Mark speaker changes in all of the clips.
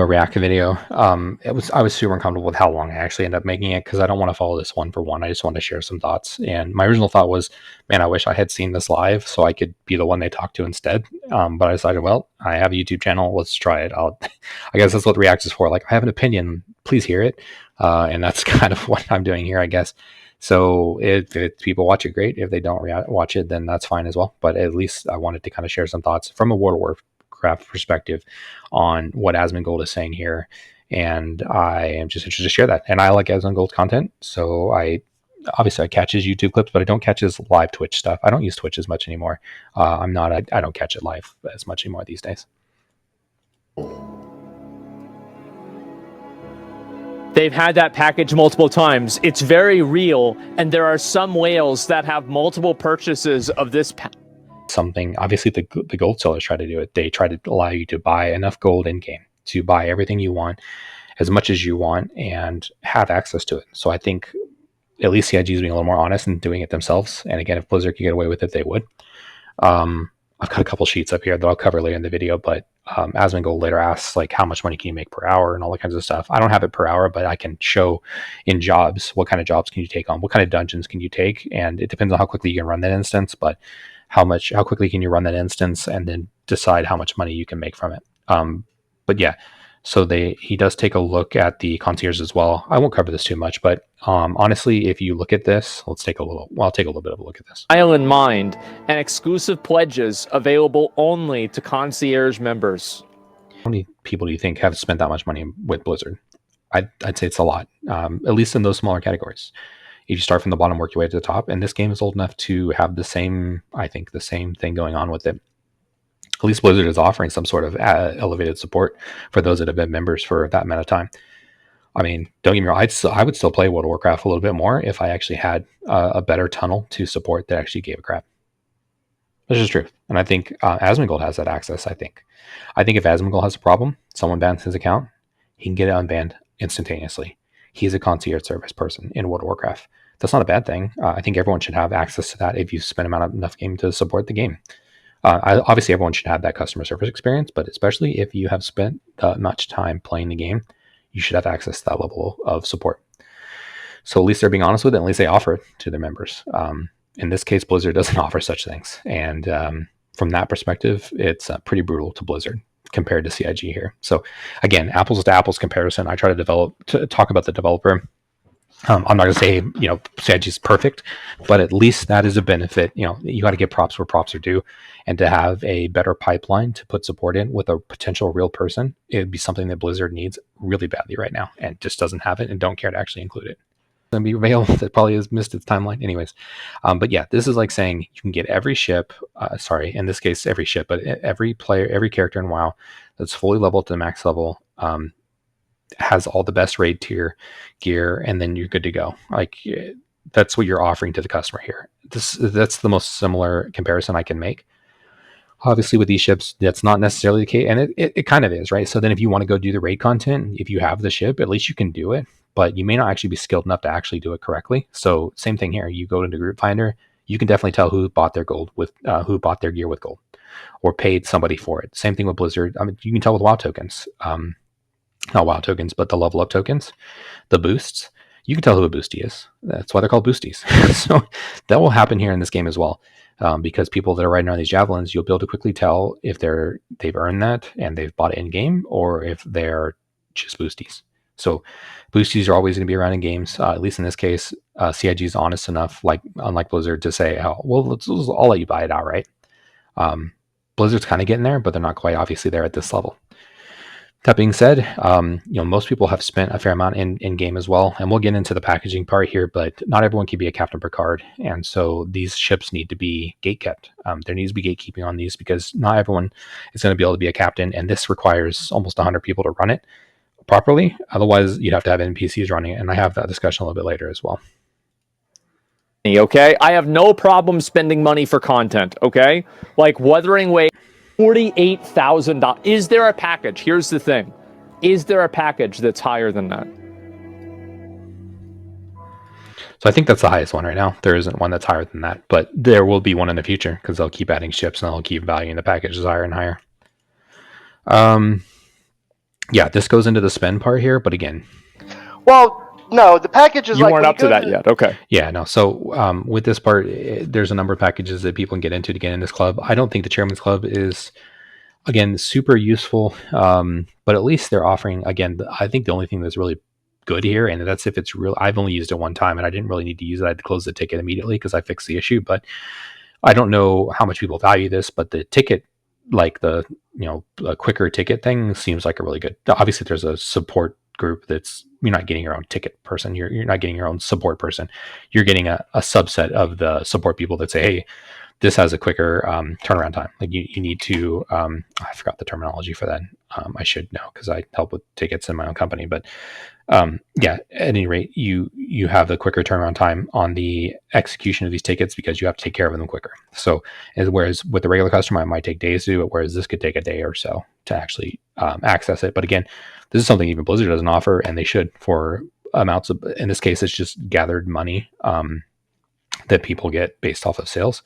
Speaker 1: a React video. I was super uncomfortable with how long I actually ended up making it because I don't want to follow this one for one. I just want to share some thoughts. And my original thought was, man, I wish I had seen this live so I could be the one they talk to instead. But I decided, well, I have a YouTube channel. Let's try it. I guess that's what React is for. Like, I have an opinion. Please hear it. And that's kind of what I'm doing here, I guess. So if people watch it, great. If they don't watch it, then that's fine as well. But at least I wanted to kind of share some thoughts from a World of Warcraft perspective on what Asmongold is saying here. And I am just interested to share that. And I like Asmongold content. So I catch his YouTube clips, but I don't catch his live Twitch stuff. I don't use Twitch as much anymore. I don't catch it live as much anymore these days.
Speaker 2: They've had that package multiple times. It's very real, and there are some whales that have multiple purchases of this
Speaker 1: something. Obviously, the gold sellers try to do it. They try to allow you to buy enough gold in game to buy everything you want, as much as you want, and have access to it. So I think at least CIG is being a little more honest and doing it themselves. And again, if Blizzard could get away with it, they would. I've got a couple sheets up here that I'll cover later in the video, but Asmongold later asks, like, how much money can you make per hour and all that kinds of stuff. I don't have it per hour, but I can show in jobs what kind of jobs can you take on, what kind of dungeons can you take, and it depends on how quickly you can run that instance, but how quickly can you run that instance, and then decide how much money you can make from it. But yeah, so he does take a look at the concierge as well. I won't cover this too much, but honestly, if you look at this, I'll take a little bit of a look at this.
Speaker 2: Island Mind and exclusive pledges available only to concierge members.
Speaker 1: How many people do you think have spent that much money with Blizzard? I'd say it's a lot, at least in those smaller categories. If you start from the bottom, work your way to the top, and this game is old enough to have the same thing going on with it. At least Blizzard is offering some sort of elevated support for those that have been members for that amount of time. I mean, don't get me wrong, I would still play World of Warcraft a little bit more if I actually had a better tunnel to support that actually gave a crap. This is true. And I think Asmongold has that access, I think. If Asmongold has a problem, someone bans his account, he can get it unbanned instantaneously. He's a concierge service person in World of Warcraft. That's not a bad thing. I think everyone should have access to that if you spend enough game to support the game. Obviously, everyone should have that customer service experience, but especially if you have spent much time playing the game, you should have access to that level of support. So at least they're being honest with it, at least they offer it to their members. In this case, Blizzard doesn't offer such things. And from that perspective, it's pretty brutal to Blizzard compared to CIG here. So again, apples to apples comparison. I try to talk about the developer. I'm not going to say, CIG is perfect, but at least that is a benefit. You got to give props where props are due, and to have a better pipeline to put support in with a potential real person, it would be something that Blizzard needs really badly right now and just doesn't have it and don't care to actually include it. It's going to be Real that probably has missed its timeline anyways. But yeah, this is like saying you can get every ship, in this case, every ship, but every player, every character in WoW that's fully leveled to the max level, has all the best raid tier gear, and then you're good to go. Like, that's what you're offering to the customer here. That's the most similar comparison I can make. Obviously, with these ships, that's not necessarily the case, and it kind of is, right? So then if you want to go do the raid content, if you have the ship, at least you can do it, but you may not actually be skilled enough to actually do it correctly. So same thing here. You go into Group Finder, you can definitely tell who bought their gold with who bought their gear with gold or paid somebody for it. Same thing with Blizzard. I mean, you can tell with WoW tokens. Not WoW tokens, but the level up tokens, the boosts. You can tell who a boostie is. That's why they're called boosties. So that will happen here in this game as well, because people that are riding on these javelins, you'll be able to quickly tell if they've earned that and they've bought it in game, or if they're just boosties. So boosties are always going to be around in games. At least in this case, CIG is honest enough, unlike Blizzard, to say, "Oh, well, I'll let you buy it outright." Blizzard's kind of getting there, but they're not quite obviously there at this level. That being said, most people have spent a fair amount in game as well, and we'll get into the packaging part here, but not everyone can be a Captain Picard, and so these ships need to be gate kept. There needs to be gatekeeping on these because not everyone is going to be able to be a captain, and this requires almost 100 people to run it properly. Otherwise, you'd have to have NPCs running it, and I have that discussion a little bit later as well.
Speaker 2: Okay, I have no problem spending money for content, okay? Like Wuthering Waves. $48,000. Is there a package? Here's the thing. Is there a package that's higher than that?
Speaker 1: So I think that's the highest one right now. There isn't one that's higher than that, but there will be one in the future because they'll keep adding ships and they'll keep valuing the packages higher and higher. Yeah, this goes into the spend part here, but again,
Speaker 3: Well, no, the package is
Speaker 2: You
Speaker 3: like
Speaker 2: weren't
Speaker 3: when
Speaker 2: up to that yet. Okay.
Speaker 1: yeah, no. So with this part, there's a number of packages that people can get into to get in this club. I don't think the Chairman's Club is, again, super useful, but at least they're offering, again, I think the only thing that's really good here, and that's if it's real. I've only used it one time, and I didn't really need to use it. I had to close the ticket immediately because I fixed the issue. But I don't know how much people value this, but the ticket, like the a quicker ticket thing, seems like a really good. Obviously, there's a support group that's you're not getting your own ticket person. You're not getting your own support person. You're getting a subset of the support people that say, hey, this has a quicker turnaround time. Like you need to, I forgot the terminology for that. I should know because I help with tickets in my own company. But yeah, at any rate, you have a quicker turnaround time on the execution of these tickets because you have to take care of them quicker. So, whereas with the regular customer, it might take days to do it, whereas this could take a day or so to actually access it. But again, this is something even Blizzard doesn't offer, and they should for amounts of. In this case, it's just gathered money that people get based off of sales.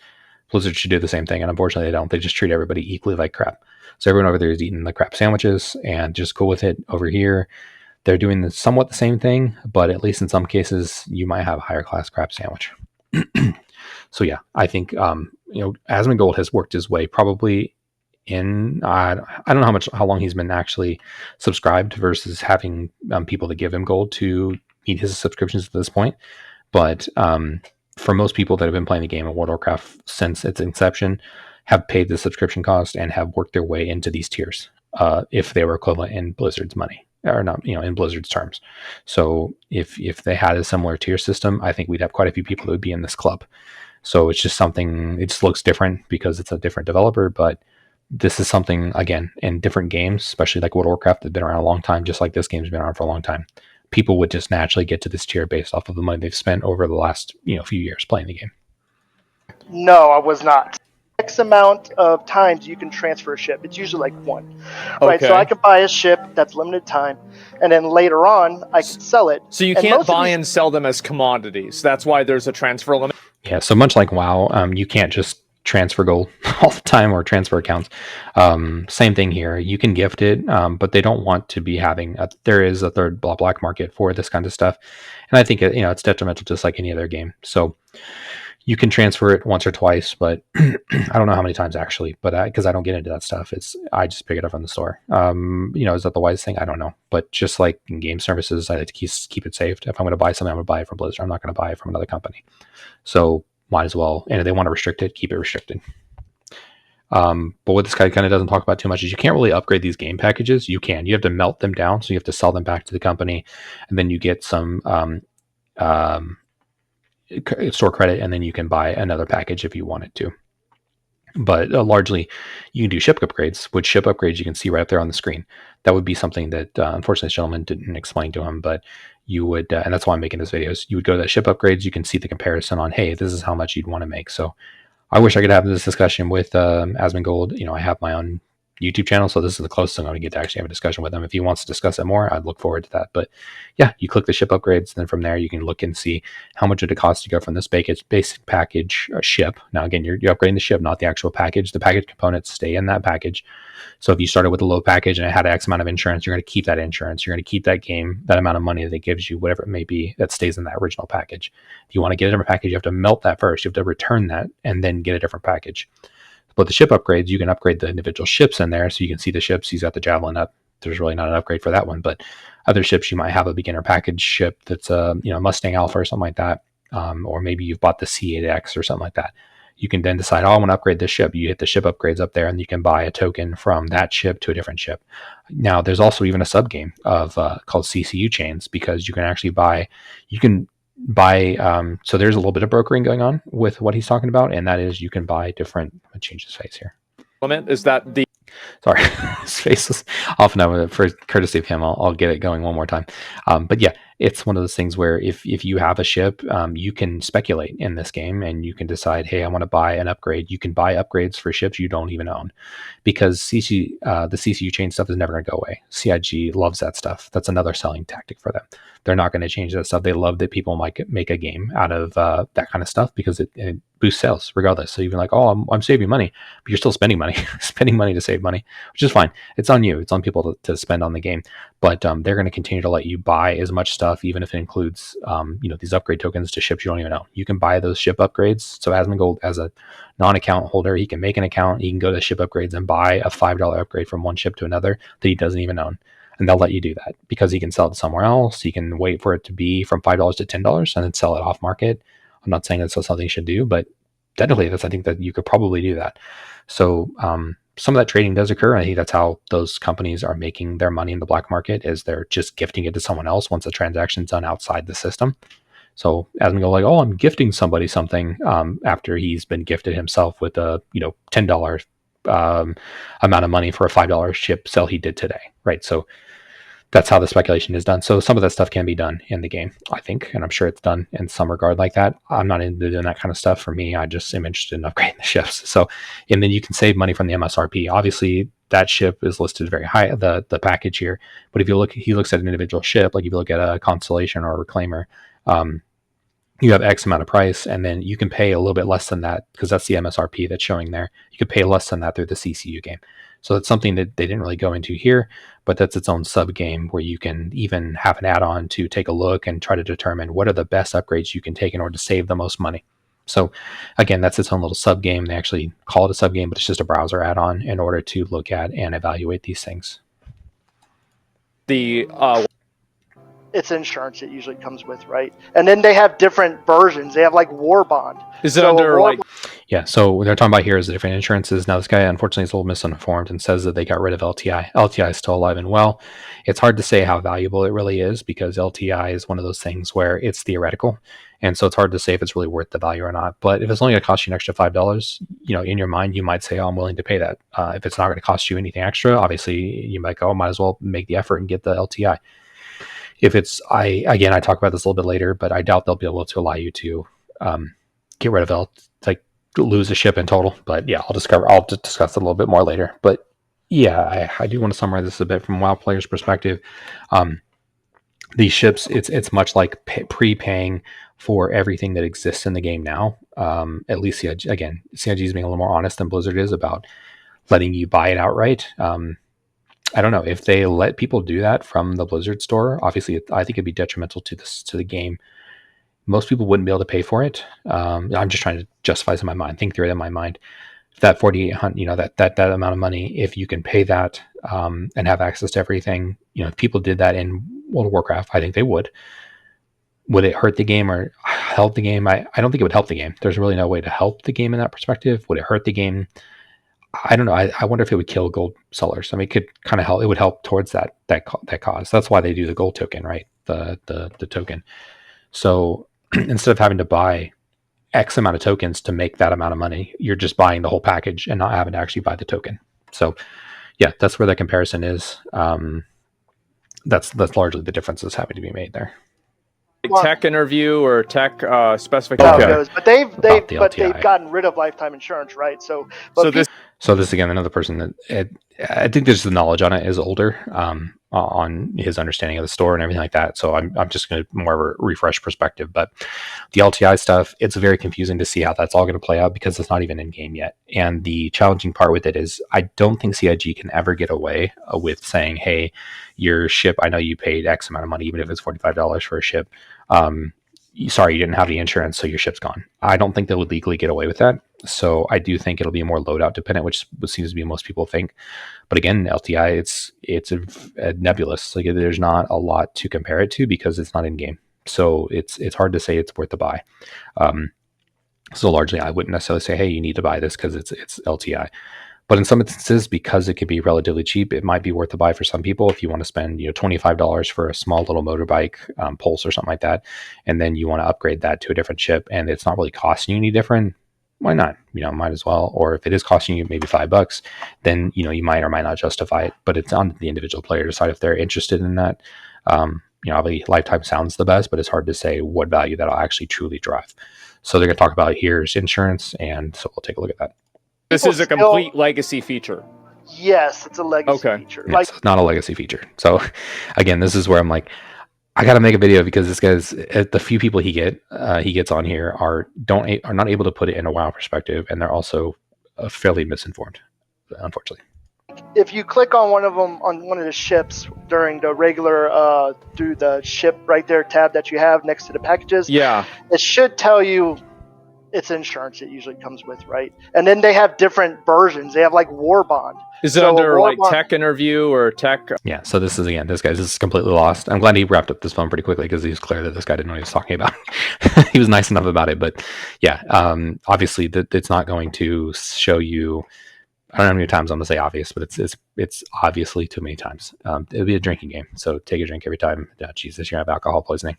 Speaker 1: Blizzard should do the same thing, and unfortunately, they don't. They just treat everybody equally like crap. So everyone over there is eating the crap sandwiches and just cool with it. Over here, they're doing somewhat the same thing, but at least in some cases, you might have a higher class crap sandwich. So yeah, I think Asmongold has worked his way probably in. I don't know how long he's been actually subscribed versus having people that give him gold to meet his subscriptions at this point, but for most people that have been playing the game of World of Warcraft since its inception, have paid the subscription cost and have worked their way into these tiers if they were equivalent in Blizzard's money or not, in Blizzard's terms. So if they had a similar tier system, I think we'd have quite a few people that would be in this club. So it's just something. It just looks different because it's a different developer, but this is something again in different games, especially like World of Warcraft, that's been around a long time, just like this game's been around for a long time. People would just naturally get to this tier based off of the money they've spent over the last few years playing the game.
Speaker 3: No, I was not. X amount of times you can transfer a ship. It's usually like one. Right, so I could buy a ship that's limited time, and then later on I could sell it.
Speaker 2: So you can't buy and sell them as commodities. That's why there's a transfer limit.
Speaker 1: Yeah, so much like WoW, you can't just transfer gold all the time or transfer accounts. Same thing here. You can gift it, but they don't want to be having. There is a third black market for this kind of stuff, and I think it's detrimental just like any other game. So you can transfer it once or twice, but I don't know how many times actually. But because I don't get into that stuff, I just pick it up from the store. Is that the wisest thing? I don't know. But just like in game services, I like to keep it saved. If I'm going to buy something, I'm going to buy it from Blizzard. I'm not going to buy it from another company. So might as well. And if they want to restrict it, keep it restricted. But what this guy kind of doesn't talk about too much is you can't really upgrade these game packages. You have to melt them down. So you have to sell them back to the company, and then you get some store credit, and then you can buy another package if you wanted to. But largely, you can do ship upgrades, which ship upgrades you can see right up there on the screen. That would be something that, unfortunately, this gentleman didn't explain to him, but you would, and that's why I'm making this video, is you would go to that ship upgrades, you can see the comparison on, hey, this is how much you'd want to make. So I wish I could have this discussion with Asmongold. I have my own YouTube channel, so this is the closest I'm going to get to actually have a discussion with him. If he wants to discuss it more, I'd look forward to that. But yeah, you click the ship upgrades, and then from there you can look and see how much would it cost to go from this basic package ship. Now again, you're upgrading the ship, not the actual package. The package components stay in that package. So if you started with a low package and it had X amount of insurance, you're going to keep that insurance. You're going to keep that game, that amount of money that it gives you, whatever it may be, that stays in that original package. If you want to get a different package, you have to melt that first. You have to return that and then get a different package. But the ship upgrades, you can upgrade the individual ships in there, so you can see the ships. He's got the Javelin up. There's really not an upgrade for that one, but other ships, you might have a beginner package ship that's a Mustang Alpha or something like that, or maybe you've bought the C8X or something like that. You can then decide, I want to upgrade this ship. You hit the ship upgrades up there, and you can buy a token from that ship to a different ship. Now, there's also even a sub game of called CCU chains, because you can actually buy. So there's a little bit of brokering going on with what he's talking about, and that is you can buy different. I'm gonna change his face here.
Speaker 2: Is that the?
Speaker 1: Sorry, his face is off now. For courtesy of him, I'll get it going one more time. But yeah, it's one of those things where if you have a ship, you can speculate in this game and you can decide, hey, I want to buy an upgrade. You can buy upgrades for ships you don't even own, because the CCU chain stuff is never going to go away. CIG loves that stuff. That's another selling tactic for them. They're not going to change that stuff. They love that people might make a game out of that kind of stuff because it boosts sales regardless. So even like, oh, I'm saving money, but you're still spending money, spending money to save money, which is fine. It's on you. It's on people to spend on the game. But they're going to continue to let you buy as much stuff, even if it includes these upgrade tokens to ships you don't even know. You can buy those ship upgrades. So Asmongold, as a non-account holder, he can make an account. He can go to ship upgrades and buy a $5 upgrade from one ship to another that he doesn't even own. And they'll let you do that because he can sell it somewhere else. He can wait for it to be from $5 to $10 and then sell it off market. I'm not saying that's something you should do, but technically I think that you could probably do that. So some of that trading does occur. I think that's how those companies are making their money in the black market, is they're just gifting it to someone else once the transaction's done outside the system. So as we go like, oh, I'm gifting somebody something after he's been gifted himself with a $10 amount of money for a $5 ship sell he did today, right? So that's how the speculation is done. So some of that stuff can be done in the game, I think, and I'm sure it's done in some regard like that. I'm not into doing that kind of stuff. For me, I just am interested in upgrading the ships. So, and then you can save money from the MSRP. Obviously, that ship is listed very high, the package here. But if you look, he looks at an individual ship, like if you look at a Constellation or a Reclaimer, you have X amount of price, and then you can pay a little bit less than that because that's the MSRP that's showing there. You could pay less than that through the CCU game. So that's something that they didn't really go into here, but that's its own sub game where you can even have an add-on to take a look and try to determine what are the best upgrades you can take in order to save the most money. So again, that's its own little sub game. They actually call it a sub game, but it's just a browser add-on in order to look at and evaluate these things.
Speaker 3: It's insurance it usually comes with, right? And then they have different versions. They have like War Bond.
Speaker 2: Is it under like...
Speaker 1: Yeah, so what they're talking about here is the different insurances. Now, this guy, unfortunately, is a little misinformed and says that they got rid of LTI. LTI is still alive and well. It's hard to say how valuable it really is because LTI is one of those things where it's theoretical. And so it's hard to say if it's really worth the value or not. But if it's only going to cost you an extra $5, in your mind, you might say, oh, I'm willing to pay that. If it's not going to cost you anything extra, obviously, you might go, might as well make the effort and get the LTI. If it's, I talk about this a little bit later, but I doubt they'll be able to allow you to get rid of lose a ship in total. But yeah, I'll discuss it a little bit more later. But yeah, I do want to summarize this a bit from WoW players' perspective. These ships, it's much like prepaying for everything that exists in the game now. At least CIG is being a little more honest than Blizzard is about letting you buy it outright. I don't know if they let people do that from the Blizzard store. Obviously, I think it'd be detrimental to the game. Most people wouldn't be able to pay for it. I'm just trying to justify this in my mind, think through it in my mind. That 4,800, that amount of money, if you can pay that and have access to everything, if people did that in World of Warcraft, I think they would. Would it hurt the game or help the game? I don't think it would help the game. There's really no way to help the game in that perspective. Would it hurt the game? I don't know. I wonder if it would kill gold sellers. I mean, it could kind of help. It would help towards that cause. That's why they do the gold token, right? The token. So instead of having to buy X amount of tokens to make that amount of money, you're just buying the whole package and not having to actually buy the token. So yeah, that's where the comparison is. That's largely the differences having to be made there.
Speaker 2: Tech interview or tech specification.
Speaker 3: But they've gotten rid of lifetime insurance, right? So
Speaker 1: this again, another person that I think there's the knowledge on it is older on his understanding of the store and everything like that. So I'm just going to more of a refresh perspective. But the LTI stuff, it's very confusing to see how that's all going to play out because it's not even in game yet. And the challenging part with it is I don't think CIG can ever get away with saying, hey, your ship, I know you paid X amount of money, even if it's $45 for a ship. Sorry, you didn't have the insurance, so your ship's gone. I don't think they would legally get away with that. So I do think it'll be more loadout dependent, which seems to be most people think. But again, LTI, it's a nebulous. Like there's not a lot to compare it to because it's not in game. So it's hard to say it's worth the buy. So largely, I wouldn't necessarily say, hey, you need to buy this because it's LTI. But in some instances, because it can be relatively cheap, it might be worth the buy for some people. If you want to spend $25 for a small little motorbike, Pulse or something like that, and then you want to upgrade that to a different ship, and it's not really costing you any different, why not? Might as well. Or if it is costing you maybe $5, then you might or might not justify it. But it's on the individual player to decide if they're interested in that. obviously lifetime sounds the best, but it's hard to say what value that'll actually truly drive. So they're going to talk about here's insurance, and so we'll take a look at that.
Speaker 2: This is a complete legacy feature.
Speaker 3: Yes, it's a legacy feature.
Speaker 1: Yeah, so it's not a legacy feature. So again, this is where I'm like, I got to make a video because this guy's the few people he gets on here are not able to put it in a WoW perspective, and they're also fairly misinformed, unfortunately.
Speaker 3: If you click on one of them on one of the ships during the regular through the ship right there tab that you have next to the packages, it should tell you it's insurance. It usually comes with, right? And then they have different versions. They have like War Bond.
Speaker 2: Is it under like tech interview or tech?
Speaker 1: Yeah. So this is, again, this guy's is completely lost. I'm glad he wrapped up this phone pretty quickly because he was clear that this guy didn't know what he was talking about. He was nice enough about it, but yeah, obviously it's not going to show you. I don't know how many times I'm gonna say obvious, but it's obviously too many times. It'll be a drinking game, so take a drink every time. Jesus, you have alcohol poisoning.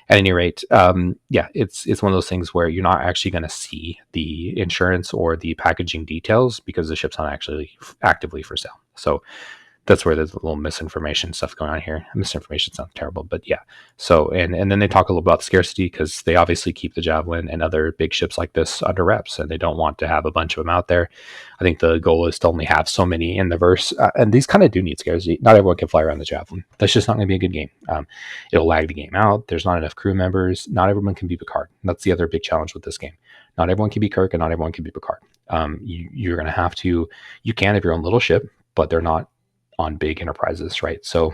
Speaker 1: At any rate, yeah, it's one of those things where you're not actually going to see the insurance or the packaging details because the ship's not actually actively for sale. So that's where there's a little misinformation stuff going on here. Misinformation sounds terrible, but yeah. So, and then they talk a little about scarcity because they obviously keep the Javelin and other big ships like this under wraps, and they don't want to have a bunch of them out there. I think the goal is to only have so many in the verse, and these kind of do need scarcity. Not everyone can fly around the Javelin. That's just not going to be a good game. It'll lag the game out. There's not enough crew members. Not everyone can be Picard. That's the other big challenge with this game. Not everyone can be Kirk, and not everyone can be Picard. You're going to have to. You can have your own little ship, but they're not on big enterprises, right? So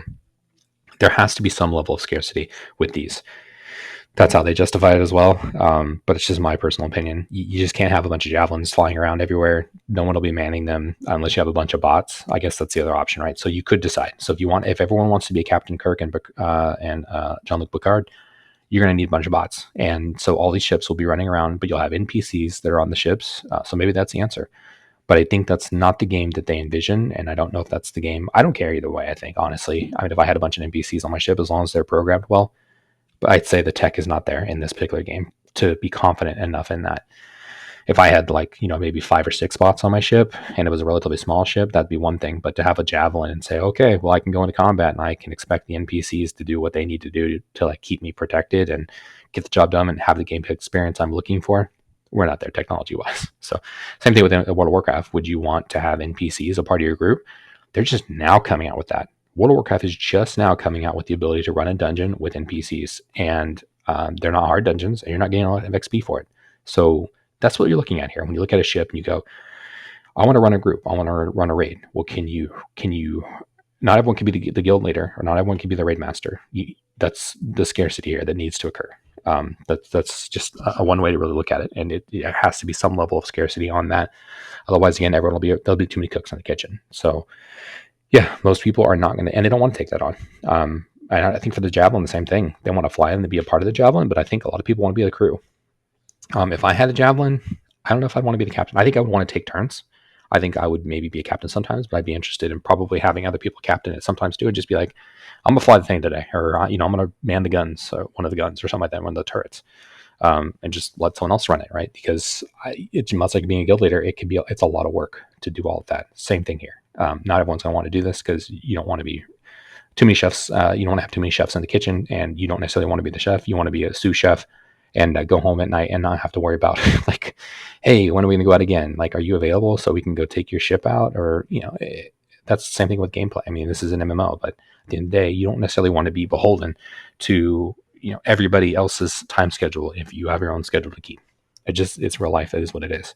Speaker 1: there has to be some level of scarcity with these. That's how they justify it as well. But it's just my personal opinion. You just can't have a bunch of javelins flying around everywhere. No one will be manning them unless you have a bunch of bots. I guess that's the other option, right? So you could decide. So if everyone wants to be Captain Kirk and Jean-Luc Picard, you're going to need a bunch of bots. And so all these ships will be running around, but you'll have NPCs that are on the ships. So maybe that's the answer. But I think that's not the game that they envision, and I don't know if that's the game. I don't care either way, I think, honestly. I mean, if I had a bunch of NPCs on my ship, as long as they're programmed well, but I'd say the tech is not there in this particular game to be confident enough in that. If I had maybe 5 or 6 bots on my ship, and it was a relatively small ship, that'd be one thing. But to have a Javelin and say, okay, well, I can go into combat, and I can expect the NPCs to do what they need to do to keep me protected and get the job done and have the gameplay experience I'm looking for, we're not there technology-wise. So same thing with World of Warcraft. Would you want to have NPCs a part of your group? They're just now coming out with that. World of Warcraft is just now coming out with the ability to run a dungeon with NPCs, and they're not hard dungeons, and you're not getting a lot of XP for it. So that's what you're looking at here. When you look at a ship and you go, I want to run a group, I want to run a raid. Well, can you? Not everyone can be the guild leader, or not everyone can be the raid master. That's the scarcity here that needs to occur. That's just a one way to really look at it, and it has to be some level of scarcity on that. Otherwise, again, there'll be too many cooks in the kitchen. So, yeah, most people are not going to, and they don't want to take that on. And I think for the Javelin, the same thing. They want to fly in to be a part of the Javelin, but I think a lot of people want to be the crew. If I had a Javelin, I don't know if I'd want to be the captain. I think I would want to take turns. I think I would maybe be a captain sometimes, but I'd be interested in probably having other people captain it sometimes too, and just be like, I'm gonna fly the thing today, or I'm gonna man the guns, or one of the guns, or something like that, one of the turrets, and just let someone else run it, right? Because it's much like being a guild leader. It's a lot of work to do all of that. Same thing here. Not everyone's gonna want to do this because you don't want to be too many chefs. You don't want to have too many chefs in the kitchen, and you don't necessarily want to be the chef. You want to be a sous chef and go home at night and not have to worry about like, hey, when are we going to go out again? Like, are you available so we can go take your ship out? Or, that's the same thing with gameplay. I mean, this is an MMO, but at the end of the day, you don't necessarily want to be beholden to, everybody else's time schedule if you have your own schedule to keep. It's real life. It is what it is.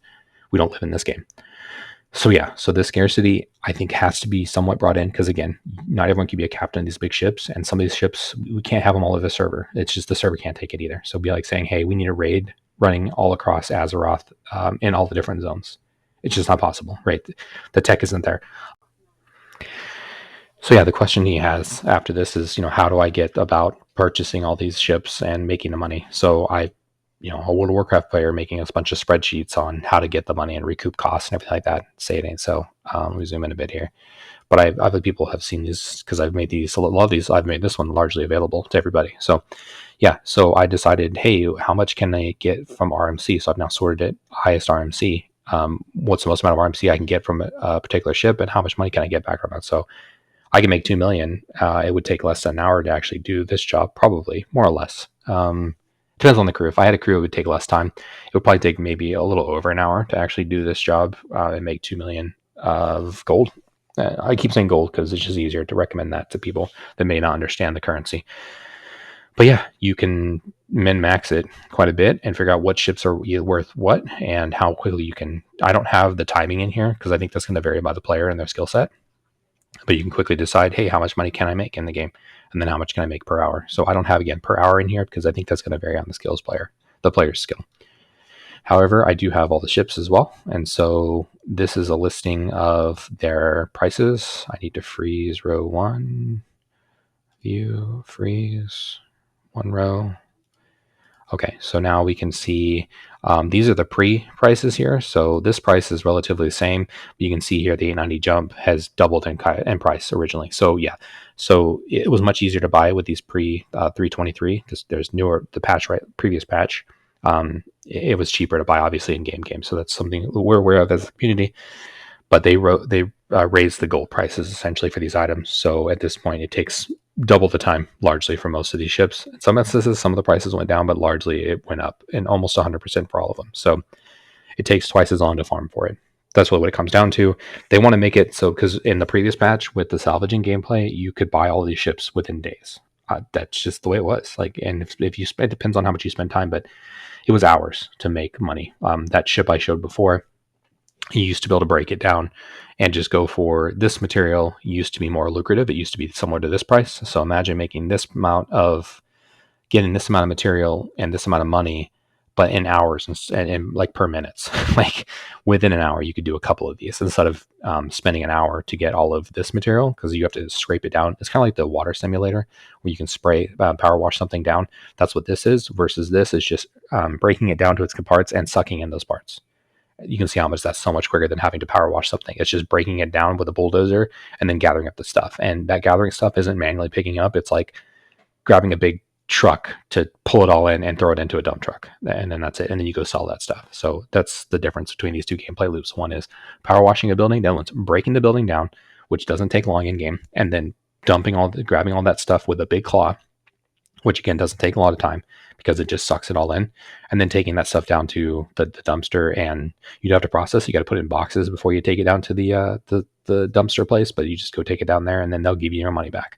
Speaker 1: We don't live in this game. So yeah, so the scarcity, I think, has to be somewhat brought in because, again, not everyone can be a captain of these big ships, and some of these ships, we can't have them all over the server. It's just the server can't take it either. So it'd be like saying, hey, we need a raid running all across Azeroth in all the different zones. It's just not possible, right? The tech isn't there. So yeah, the question he has after this is, how do I get about purchasing all these ships and making the money? So a World of Warcraft player making a bunch of spreadsheets on how to get the money and recoup costs and everything like that. Say it ain't so. Let me zoom in a bit here. But other people have seen these because I've made these. A lot of these, I've made this one largely available to everybody. So yeah, so I decided, hey, how much can I get from RMC? So I've now sorted it highest RMC. What's the most amount of RMC I can get from a particular ship, and how much money can I get back from it? So I can make 2 million. It would take less than an hour to actually do this job, probably, more or less. Depends on the crew. If I had a crew, it would take less time. It would probably take maybe a little over an hour to actually do this job and make 2 million of gold. I keep saying gold because it's just easier to recommend that to people that may not understand the currency. But yeah, you can min max it quite a bit and figure out what ships are worth what and how quickly you can. I don't have the timing in here because I think that's going to vary by the player and their skill set. But you can quickly decide, hey, how much money can I make in the game? And then how much can I make per hour? So I don't have, again, per hour in here because I think that's going to vary on the player's skill. However, I do have all the ships as well. And so this is a listing of their prices. I need to freeze row 1. View, freeze, 1 row. Okay, so now we can see these are the pre-prices here. So this price is relatively the same. You can see here the 890 jump has doubled in price originally. So yeah, so it was much easier to buy with these pre 323 because there's newer, the patch, right, previous patch. It was cheaper to buy obviously in game. So that's something we're aware of as a community. But they raised the gold prices essentially for these items. So at this point, it takes double the time largely for most of these ships. In some instances, some of the prices went down, but largely it went up in almost 100% for all of them. So it takes twice as long to farm for it. That's really what it comes down to. They want to make it so, because in the previous patch with the salvaging gameplay, you could buy all these ships within days. That's just the way it was. Like, and if you spend, it depends on how much you spend time, but it was hours to make money. That ship I showed before, you used to be able to break it down and just go for this material. Used to be more lucrative. It used to be similar to this price. So imagine making this amount of, getting this amount of material and this amount of money, but in hours and like per minutes. Like within an hour, you could do a couple of these instead of spending an hour to get all of this material because you have to scrape it down. It's kind of like the water simulator where you can spray, power wash something down. That's what this is versus this is just breaking it down to its parts and sucking in those parts. You can see how much that's so much quicker than having to power wash something. It's just breaking it down with a bulldozer and then gathering up the stuff. And that gathering stuff isn't manually picking up. It's like grabbing a big truck to pull it all in and throw it into a dump truck. And then that's it. And then you go sell that stuff. So that's the difference between these two gameplay loops. One is power washing a building. The other one's breaking the building down, which doesn't take long in game. And then grabbing all that stuff with a big claw, which again doesn't take a lot of time because it just sucks it all in, and then taking that stuff down to the dumpster, and you'd have to process. You got to put it in boxes before you take it down to the dumpster place, but you just go take it down there, and then they'll give you your money back.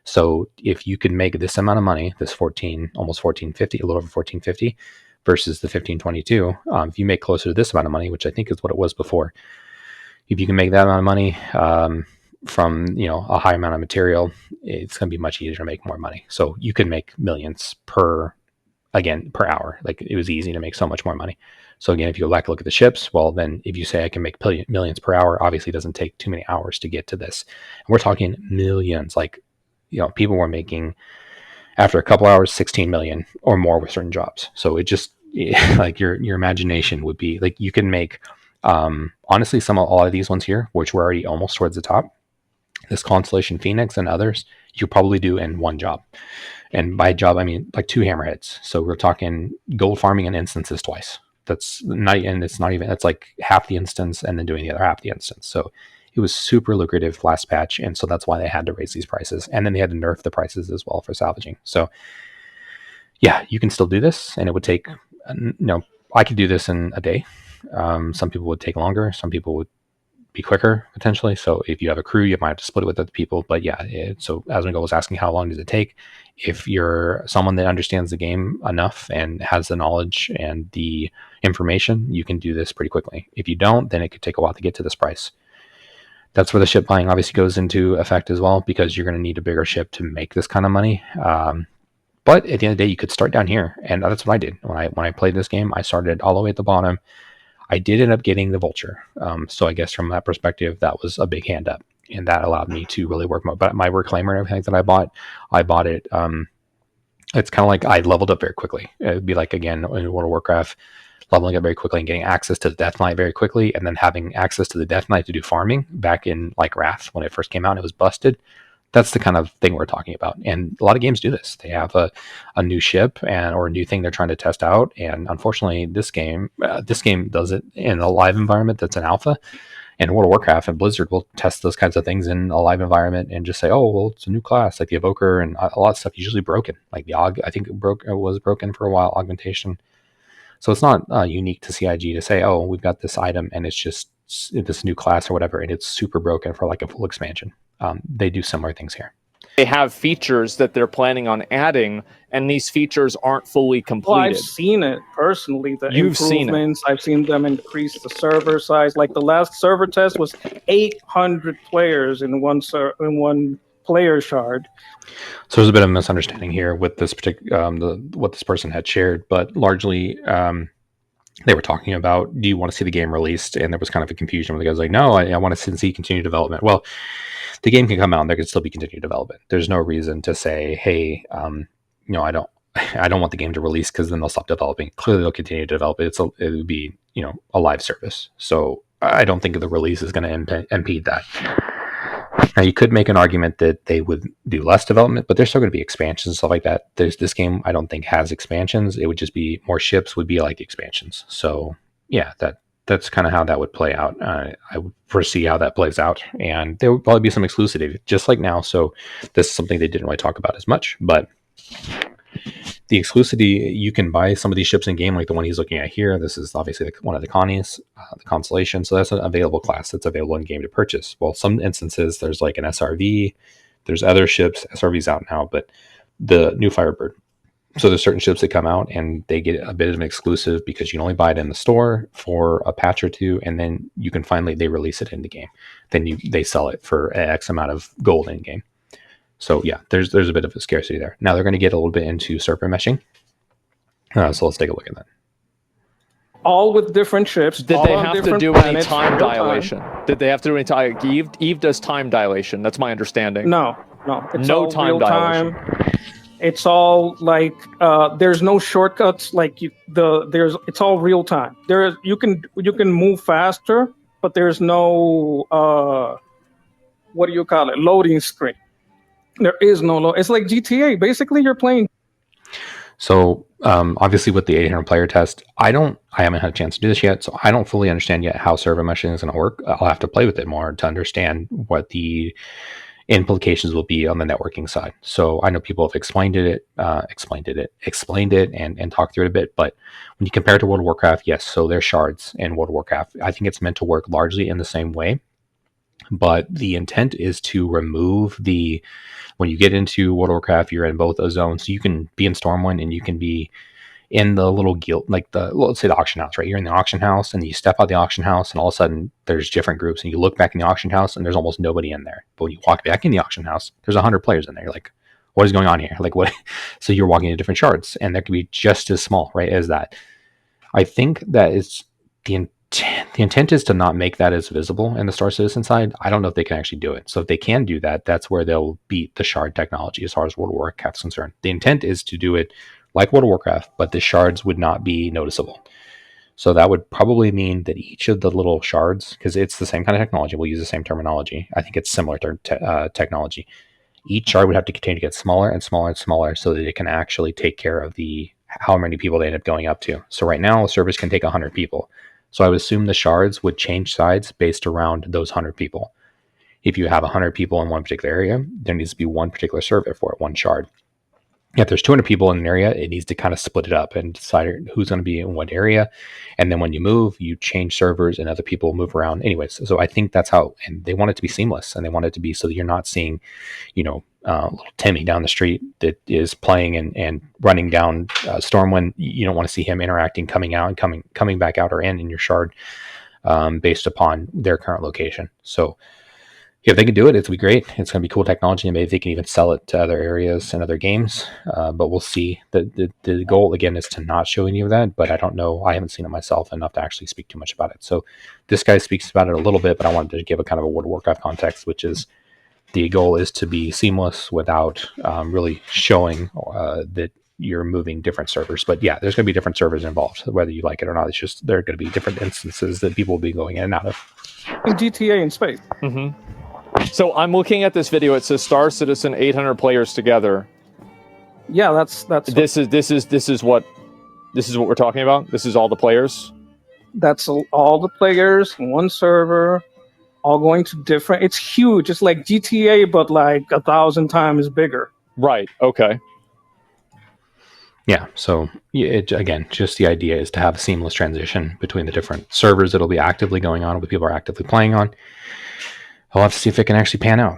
Speaker 1: So if you can make this amount of money, this almost 1450, a little over 1450, versus the 1522, if you make closer to this amount of money, which I think is what it was before, if you can make that amount of money from a high amount of material, it's going to be much easier to make more money. So you can make millions per hour. Like it was easy to make so much more money. So again, if you look at the ships, well, then if you say I can make millions per hour, obviously it doesn't take too many hours to get to this. And we're talking millions. Like, people were making after a couple hours 16 million or more with certain jobs. So it just like your imagination would be like, you can make honestly a lot of these ones here, which were already almost towards the top, this Constellation Phoenix and others, you probably do in one job. And by job, I mean like 2 hammerheads. So we're talking gold farming and instances twice. That's not, and it's not even, it's like half the instance and then doing the other half the instance. So it was super lucrative last patch. And so that's why they had to raise these prices. And then they had to nerf the prices as well for salvaging. So yeah, you can still do this, and it would take, I could do this in a day. Some people would take longer. Some people would be quicker potentially. So if you have a crew, you might have to split it with other people. But yeah, so Asmongold was asking how long does it take? If you're someone that understands the game enough and has the knowledge and the information, you can do this pretty quickly. If you don't, then it could take a while to get to this price. That's where the ship buying obviously goes into effect as well, because you're going to need a bigger ship to make this kind of money. But at the end of the day, you could start down here, and that's what I did when I played this game. I started all the way at the bottom. I did end up getting the vulture. So I guess from that perspective, that was a big hand up, and that allowed me to really work my reclaimer and everything that I bought it. It's kind of like I leveled up very quickly. It'd be like, again, in World of Warcraft, leveling up very quickly and getting access to the Death Knight very quickly, and then having access to the Death Knight to do farming back in like Wrath when it first came out and it was busted. That's the kind of thing we're talking about. And a lot of games do this. They have a new ship or a new thing they're trying to test out. And unfortunately, this game does it in a live environment that's an alpha. And World of Warcraft and Blizzard will test those kinds of things in a live environment and just say, oh, well, it's a new class, like the Evoker, and a lot of stuff usually broken. Like the Aug, I think it was broken for a while, augmentation. So it's not unique to CIG to say, oh, we've got this item and it's just this new class or whatever, and it's super broken for like a full expansion. They do similar things here.
Speaker 2: They have features that they're planning on adding, and these features aren't fully completed.
Speaker 4: Well, I've seen it personally.
Speaker 2: You've seen it.
Speaker 4: I've seen them increase the server size. Like the last server test was 800 players in one player shard.
Speaker 1: So there's a bit of a misunderstanding here with this particular what this person had shared, but largely they were talking about, do you want to see the game released? And there was kind of a confusion where the guy's like, no, I want to see continued development. Well, the game can come out and there can still be continued development. There's no reason to say, hey, I don't want the game to release because then they'll stop developing. Clearly they'll continue to develop it. It would be, a live service. So I don't think the release is going to impede that. Now you could make an argument that they would do less development, but there's still going to be expansions and stuff like that. This game, I don't think, has expansions. It would just be more ships would be like the expansions. So yeah, that's kind of how that would play out. I would foresee how that plays out, and there would probably be some exclusivity, just like now. So this is something they didn't really talk about as much, but the exclusivity, you can buy some of these ships in game, like the one he's looking at here. This is obviously one of the Connies, the Constellation. So that's an available class that's available in game to purchase. Well, some instances there's like an SRV, there's other ships. SRV's out now, but the new Firebird. So there's certain ships that come out and they get a bit of an exclusive because you can only buy it in the store for a patch or two, and then you can they release it in the game. Then they sell it for X amount of gold in game. So yeah, there's a bit of a scarcity there. Now they're going to get a little bit into server meshing. So let's take a look at that.
Speaker 4: All with different ships.
Speaker 2: Did they have to do any time dilation? Did they have to do any time? Eve does time dilation. That's my understanding.
Speaker 4: No. It's
Speaker 2: no
Speaker 4: all
Speaker 2: time
Speaker 4: real
Speaker 2: dilation.
Speaker 4: Time. It's all like there's no shortcuts. Like it's all real time. You can move faster, but there's no what do you call it? Loading screen. There is no load. It's like GTA. Basically, you're playing.
Speaker 1: So obviously with the 800 player test, I haven't had a chance to do this yet, so I don't fully understand yet how server meshing is going to work. I'll have to play with it more to understand what the implications will be on the networking side. So I know people have explained it and talked through it a bit, but when you compare it to World of Warcraft, yes, so there's shards in World of Warcraft. I think it's meant to work largely in the same way, but the intent is to remove when you get into World of Warcraft, you're in both a zone. So you can be in Stormwind and you can be in the little guild, like let's say the auction house, right? You're in the auction house and you step out the auction house and all of a sudden there's different groups and you look back in the auction house and there's almost nobody in there. But when you walk back in the auction house, there's 100 players in there. You're like, what is going on here? Like what? So you're walking into different shards and that could be just as small, right, as that. I think that is the intent is to not make that as visible in the Star Citizen side. I don't know if they can actually do it. So if they can do that, that's where they'll beat the shard technology as far as World of Warcraft is concerned. The intent is to do it like World of Warcraft, but the shards would not be noticeable. So that would probably mean that each of the little shards, because it's the same kind of technology, we'll use the same terminology. I think it's similar to technology. Each shard would have to continue to get smaller and smaller and smaller so that it can actually take care of how many people they end up going up to. So right now, a service can take 100 people. So I would assume the shards would change sides based around those 100 people. If you have 100 people in one particular area, there needs to be one particular server for it, one shard. If there's 200 people in an area, it needs to kind of split it up and decide who's going to be in what area. And then when you move, you change servers and other people move around. Anyways, so I think that's how, and they want it to be seamless and they want it to be so that you're not seeing, little Timmy down the street that is playing and running down Stormwind. You don't want to see him interacting, coming out and coming back out or in your shard based upon their current location. So if they can do it, it's going to be great. It's going to be cool technology, and maybe they can even sell it to other areas and other games. But we'll see. The goal, again, is to not show any of that, but I don't know. I haven't seen it myself enough to actually speak too much about it. So this guy speaks about it a little bit, but I wanted to give a kind of a World of Warcraft context, which is the goal is to be seamless without really showing that you're moving different servers. But yeah, there's going to be different servers involved, whether you like it or not. It's just there are going to be different instances that people will be going in and out of.
Speaker 4: GTA in space.
Speaker 2: Mm-hmm. So I'm looking at this video. It says Star Citizen 800 players together.
Speaker 4: Yeah, that's.
Speaker 2: This is what we're talking about. This is all the players.
Speaker 4: That's all the players, one server. all going to different. It's huge. It's like GTA, but like 1,000 times bigger.
Speaker 2: Right. Okay.
Speaker 1: Yeah, so again, just the idea is to have a seamless transition between the different servers that'll be actively going on, what people are actively playing on. I'll have to see if it can actually pan out.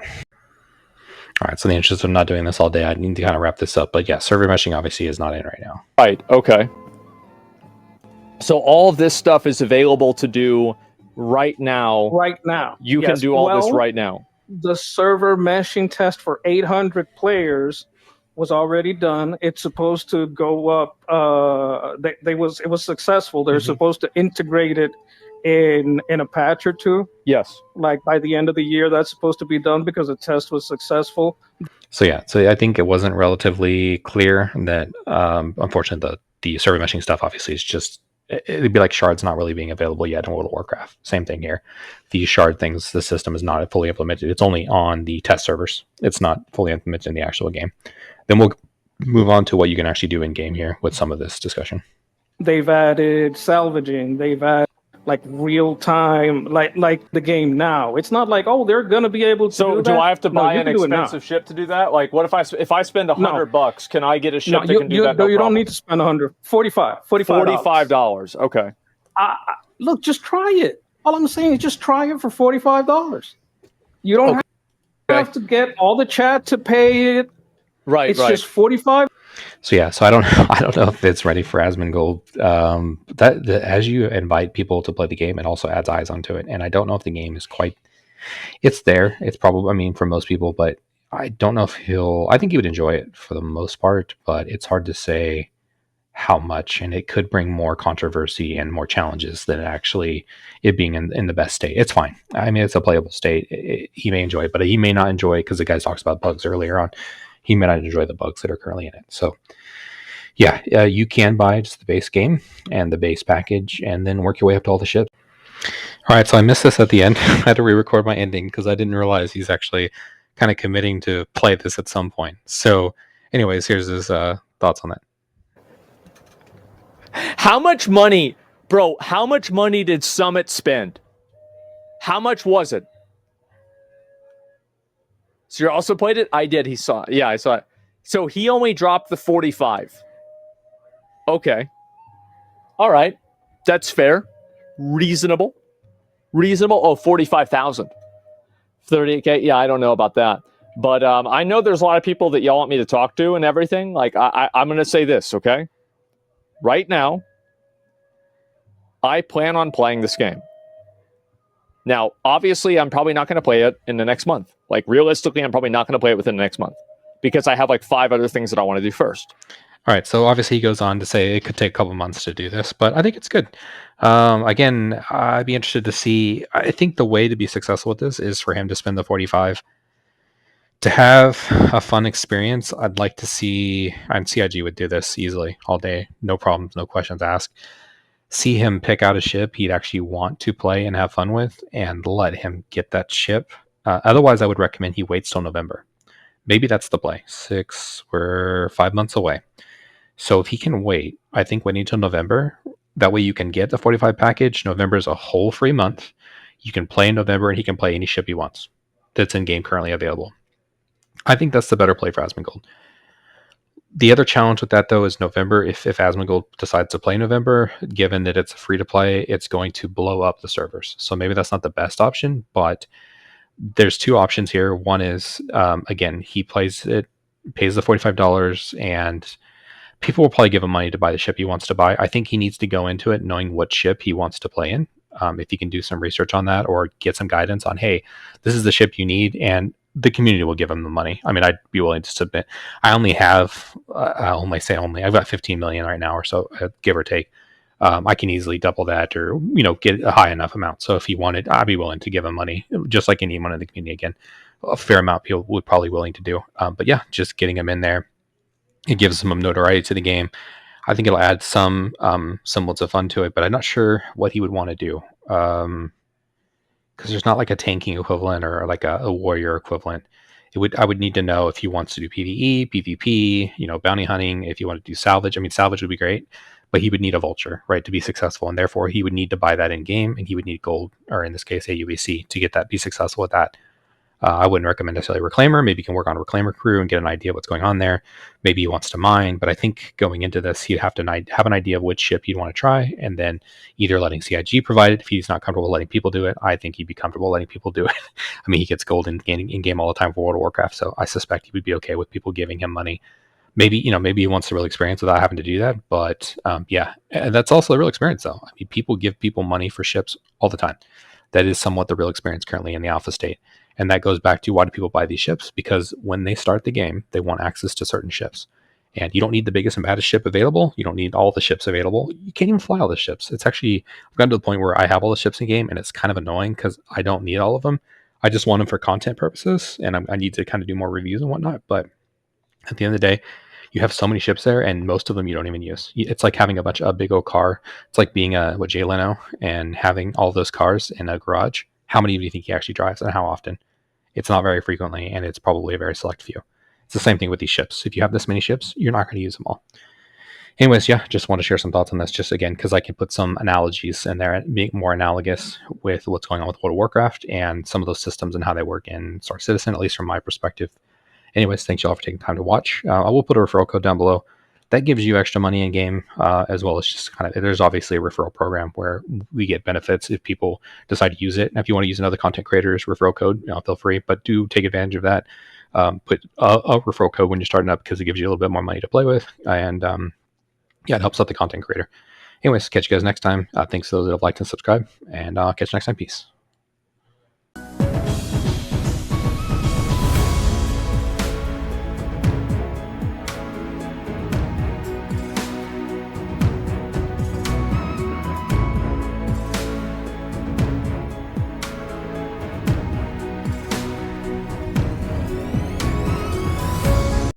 Speaker 1: All right, so in the interest of not doing this all day, I need to kind of wrap this up. But yeah, server meshing obviously is not in right now.
Speaker 2: Right, okay. So all of this stuff is available to do right now.
Speaker 4: Right now.
Speaker 2: You can do all this right now.
Speaker 4: The server meshing test for 800 players was already done. It's supposed to go up. It was successful. They're supposed to integrate it in a patch or two.
Speaker 2: Yes.
Speaker 4: Like by the end of the year, that's supposed to be done because the test was successful.
Speaker 1: So yeah, so I think it wasn't relatively clear that, unfortunately, the server meshing stuff obviously is just, it'd be like shards not really being available yet in World of Warcraft. Same thing here. The shard things, the system is not fully implemented. It's only on the test servers. It's not fully implemented in the actual game. Then we'll move on to what you can actually do in game here with some of this discussion.
Speaker 4: They've added salvaging. They've added like real time, like the game now. It's not like, oh, they're gonna be able to.
Speaker 2: So do I have to buy an expensive ship to do that? Like, what if I spend $100? Can I get a ship that can do that?
Speaker 4: No, you don't need to spend $100.
Speaker 2: $45. Okay.
Speaker 4: Look, just try it. All I'm saying is just try it for $45. You don't have to get all the chat to pay it.
Speaker 2: Right,
Speaker 4: it's just $45.
Speaker 1: So yeah, so I don't know if it's ready for Asmongold. That as you invite people to play the game, it also adds eyes onto it, and I don't know if the game is quite. It's there. It's probably, I mean, for most people, but I don't know if he'll. I think he would enjoy it for the most part, but it's hard to say how much, and it could bring more controversy and more challenges than actually it being in the best state. It's fine. I mean, it's a playable state. He may enjoy it, but he may not enjoy it because the guy talks about bugs earlier on. He may not enjoy the bugs that are currently in it. So yeah, you can buy just the base game and the base package and then work your way up to all the shit. All right, so I missed this at the end. I had to re-record my ending because I didn't realize he's actually kind of committing to play this at some point. So anyways, here's his thoughts on that.
Speaker 2: How much money, bro, how much money did Summit spend? How much was it? So you also played it? I did. He saw it. Yeah, I saw it. So he only dropped the 45. Okay. All right. That's fair. Reasonable. Oh, 45,000. 30K. Yeah, I don't know about that. But I know there's a lot of people that y'all want me to talk to and everything. Like, I'm going to say this, okay? Right now, I plan on playing this game. Now, obviously, I'm probably not going to play it in the next month. Like, realistically, I'm probably not going to play it within the next month because I have like 5 other things that I want to do first.
Speaker 1: All right, so obviously he goes on to say it could take a couple months to do this, but I think it's good. Again, I'd be interested to see. I think the way to be successful with this is for him to spend the 45 to have a fun experience. I'd like to see, and CIG would do this easily all day, no problems, no questions asked. See him pick out a ship he'd actually want to play and have fun with, and let him get that ship. Otherwise, I would recommend he waits till November. Maybe that's the play. We're 5 months away. So if he can wait, I think waiting until November, that way you can get the 45 package. November is a whole free month. You can play in November, and he can play any ship he wants that's in game currently available. I think that's the better play for Asmongold. The other challenge with that, though, is November. If Asmongold decides to play November, given that it's free to play, it's going to blow up the servers. So maybe that's not the best option, but there's 2 options here. One is, again, he plays it, pays the $45, and people will probably give him money to buy the ship he wants to buy. I think he needs to go into it knowing what ship he wants to play in. If he can do some research on that or get some guidance on, hey, this is the ship you need, and the community will give him the money. I mean, I'd be willing to submit. I only have, I've got 15 million right now or so, give or take. I can easily double that or, get a high enough amount. So if he wanted, I'd be willing to give him money, just like anyone in the community. Again, a fair amount people would probably willing to do. But yeah, just getting him in there, it gives him notoriety to the game. I think it'll add some semblance of fun to it, but I'm not sure what he would want to do. Because there's not like a tanking equivalent or like a warrior equivalent. I would need to know if he wants to do PvE, PvP, bounty hunting, if you want to do salvage. I mean, salvage would be great, but he would need a vulture, right, to be successful, and therefore he would need to buy that in game, and he would need gold, or in this case AUEC, to get that, be successful with that. I wouldn't recommend necessarily Reclaimer. Maybe you can work on a Reclaimer crew and get an idea of what's going on there. Maybe he wants to mine, but I think going into this, he'd have to have an idea of which ship he'd want to try, and then either letting CIG provide it if he's not comfortable letting people do it. I think he'd be comfortable letting people do it. I mean, he gets gold in game all the time for World of Warcraft, so I suspect he would be okay with people giving him money. Maybe he wants the real experience without having to do that, but yeah, and that's also the real experience, though. I mean, people give people money for ships all the time. That is somewhat the real experience currently in the alpha state. And that goes back to, why do people buy these ships? Because when they start the game, they want access to certain ships. And you don't need the biggest and baddest ship available. You don't need all the ships available. You can't even fly all the ships. It's actually, I've gotten to the point where I have all the ships in game, and it's kind of annoying because I don't need all of them. I just want them for content purposes, and I need to kind of do more reviews and whatnot. But at the end of the day, you have so many ships there, and most of them you don't even use. It's like having a big old car. It's like being Jay Leno and having all those cars in a garage. How many do you think he actually drives, and how often? It's not very frequently, and it's probably a very select few. It's the same thing with these ships. If you have this many ships, you're not going to use them all. Anyways, yeah, just want to share some thoughts on this, just again, because I can put some analogies in there, being more analogous with what's going on with World of Warcraft and some of those systems and how they work in Star Citizen, at least from my perspective. Anyways, thanks y'all for taking time to watch. I will put a referral code down below. That gives you extra money in game, as well as just kind of, there's obviously a referral program where we get benefits if people decide to use it. And if you want to use another content creator's referral code, feel free, but do take advantage of that. Put a referral code when you're starting up, because it gives you a little bit more money to play with. And yeah, it helps out the content creator. Anyways, catch you guys next time. Thanks to those that have liked and subscribed, and catch you next time. Peace.